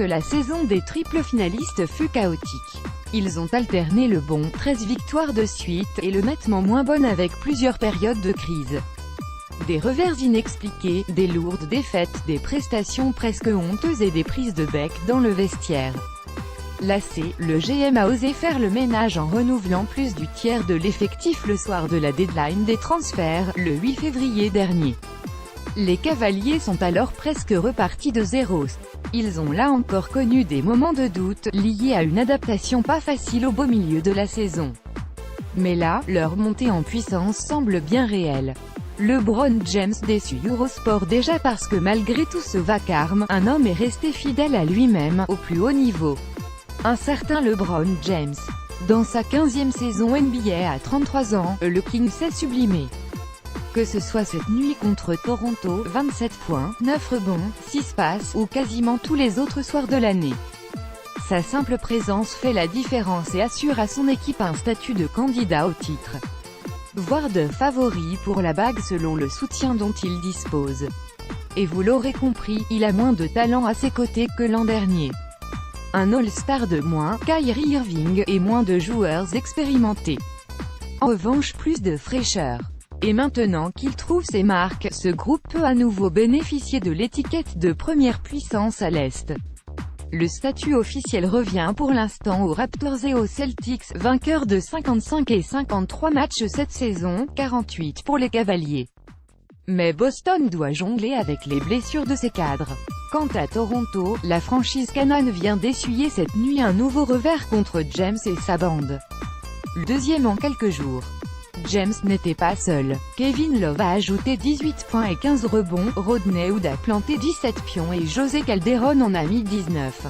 que la saison des triples finalistes fut chaotique. Ils ont alterné le bon 13 victoires de suite et le nettement moins bonne avec plusieurs périodes de crise. Des revers inexpliqués, des lourdes défaites, des prestations presque honteuses et des prises de bec dans le vestiaire. Lassé, le GM a osé faire le ménage en renouvelant plus du tiers de l'effectif le soir de la deadline des transferts, le 8 février dernier. Les Cavaliers sont alors presque repartis de zéro. Ils ont là encore connu des moments de doute, liés à une adaptation pas facile au beau milieu de la saison. Mais là, leur montée en puissance semble bien réelle. LeBron James déçu Eurosport déjà parce que malgré tout ce vacarme, un homme est resté fidèle à lui-même, au plus haut niveau. Un certain LeBron James. Dans sa 15e saison NBA à 33 ans, le King s'est sublimé. Que ce soit cette nuit contre Toronto, 27 points, 9 rebonds, 6 passes, ou quasiment tous les autres soirs de l'année. Sa simple présence fait la différence et assure à son équipe un statut de candidat au titre, voire de favori pour la bague selon le soutien dont il dispose. Et vous l'aurez compris, il a moins de talent à ses côtés que l'an dernier. Un All-Star de moins, Kyrie Irving, et moins de joueurs expérimentés. En revanche plus de fraîcheur. Et maintenant qu'il trouve ses marques, ce groupe peut à nouveau bénéficier de l'étiquette de première puissance à l'Est. Le statut officiel revient pour l'instant aux Raptors et aux Celtics, vainqueurs de 55 et 53 matchs cette saison, 48 pour les Cavaliers. Mais Boston doit jongler avec les blessures de ses cadres. Quant à Toronto, la franchise canane vient d'essuyer cette nuit un nouveau revers contre James et sa bande. Le deuxième en quelques jours. James n'était pas seul. Kevin Love a ajouté 18 points et 15 rebonds, Rodney Hood a planté 17 pions et José Calderon en a mis 19.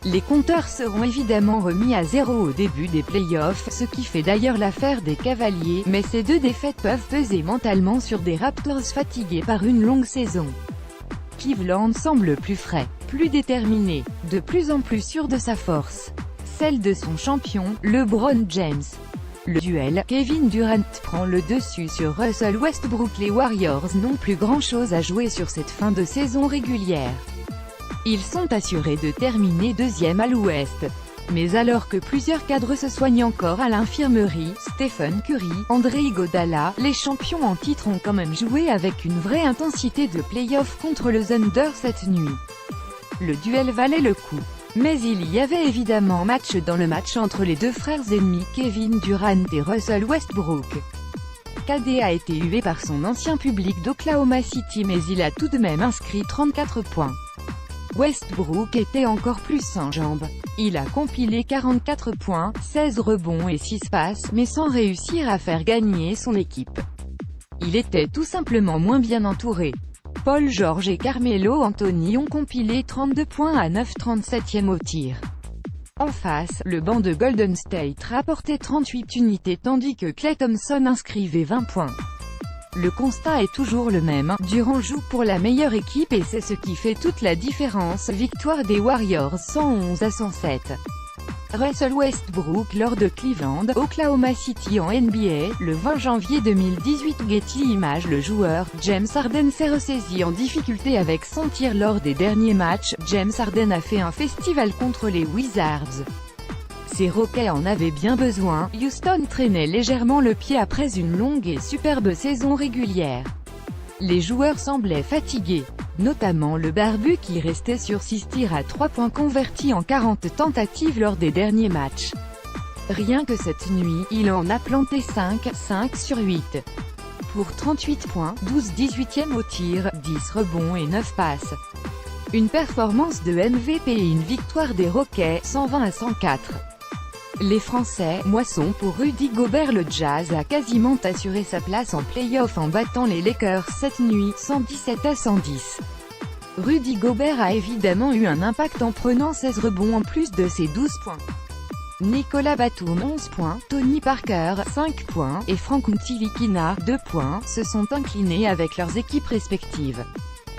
Les compteurs seront évidemment remis à zéro au début des playoffs, ce qui fait d'ailleurs l'affaire des Cavaliers, mais ces deux défaites peuvent peser mentalement sur des Raptors fatigués par une longue saison. Cleveland semble plus frais, plus déterminé, de plus en plus sûr de sa force, celle de son champion, LeBron James. Le duel, Kevin Durant prend le dessus sur Russell Westbrook. Les Warriors n'ont plus grand-chose à jouer sur cette fin de saison régulière. Ils sont assurés de terminer deuxième à l'Ouest. Mais alors que plusieurs cadres se soignent encore à l'infirmerie, Stephen Curry, André Iguodala, les champions en titre ont quand même joué avec une vraie intensité de play-off contre le Thunder cette nuit. Le duel valait le coup. Mais il y avait évidemment match dans le match entre les deux frères ennemis Kevin Durant et Russell Westbrook. KD a été hué par son ancien public d'Oklahoma City mais il a tout de même inscrit 34 points. Westbrook était encore plus sans jambes. Il a compilé 44 points, 16 rebonds et 6 passes, mais sans réussir à faire gagner son équipe. Il était tout simplement moins bien entouré. Paul George et Carmelo Anthony ont compilé 32 points à 9,37e au tir. En face, le banc de Golden State rapportait 38 unités tandis que Klay Thompson inscrivait 20 points. Le constat est toujours le même, Durant joue pour la meilleure équipe et c'est ce qui fait toute la différence. Victoire des Warriors 111 à 107. Russell Westbrook lors de Cleveland, Oklahoma City en NBA, le 20 janvier 2018. Getty Images. Le joueur, James Harden s'est ressaisi en difficulté avec son tir lors des derniers matchs. James Harden a fait un festival contre les Wizards. Ces Rockets en avaient bien besoin. Houston traînait légèrement le pied après une longue et superbe saison régulière. Les joueurs semblaient fatigués, notamment le barbu qui restait sur 6 tirs à 3 points convertis en 40 tentatives lors des derniers matchs. Rien que cette nuit, il en a planté 5 sur 8. Pour 38 points, 12/18e au tir, 10 rebonds et 9 passes. Une performance de MVP et une victoire des Rockets, 120 à 104. Les Français, moisson pour Rudy Gobert. Le Jazz a quasiment assuré sa place en play-off en battant les Lakers cette nuit, 117 à 110. Rudy Gobert a évidemment eu un impact en prenant 16 rebonds en plus de ses 12 points. Nicolas Batum 11 points, Tony Parker 5 points, et Frank Ntilikina 2 points, se sont inclinés avec leurs équipes respectives.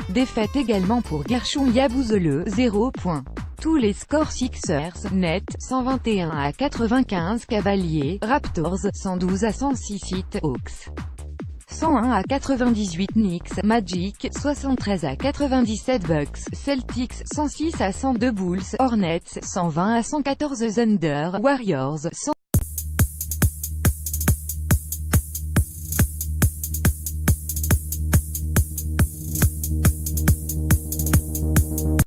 Défaite également pour Gershon Yabusele, 0 points. Tous les scores Sixers, net, 121 à 95 Cavaliers, Raptors, 112 à 106 Hawks. 101 à 98 Knicks, Magic, 73 à 97 Bucks, Celtics, 106 à 102 Bulls, Hornets, 120 à 114 Thunder, Warriors,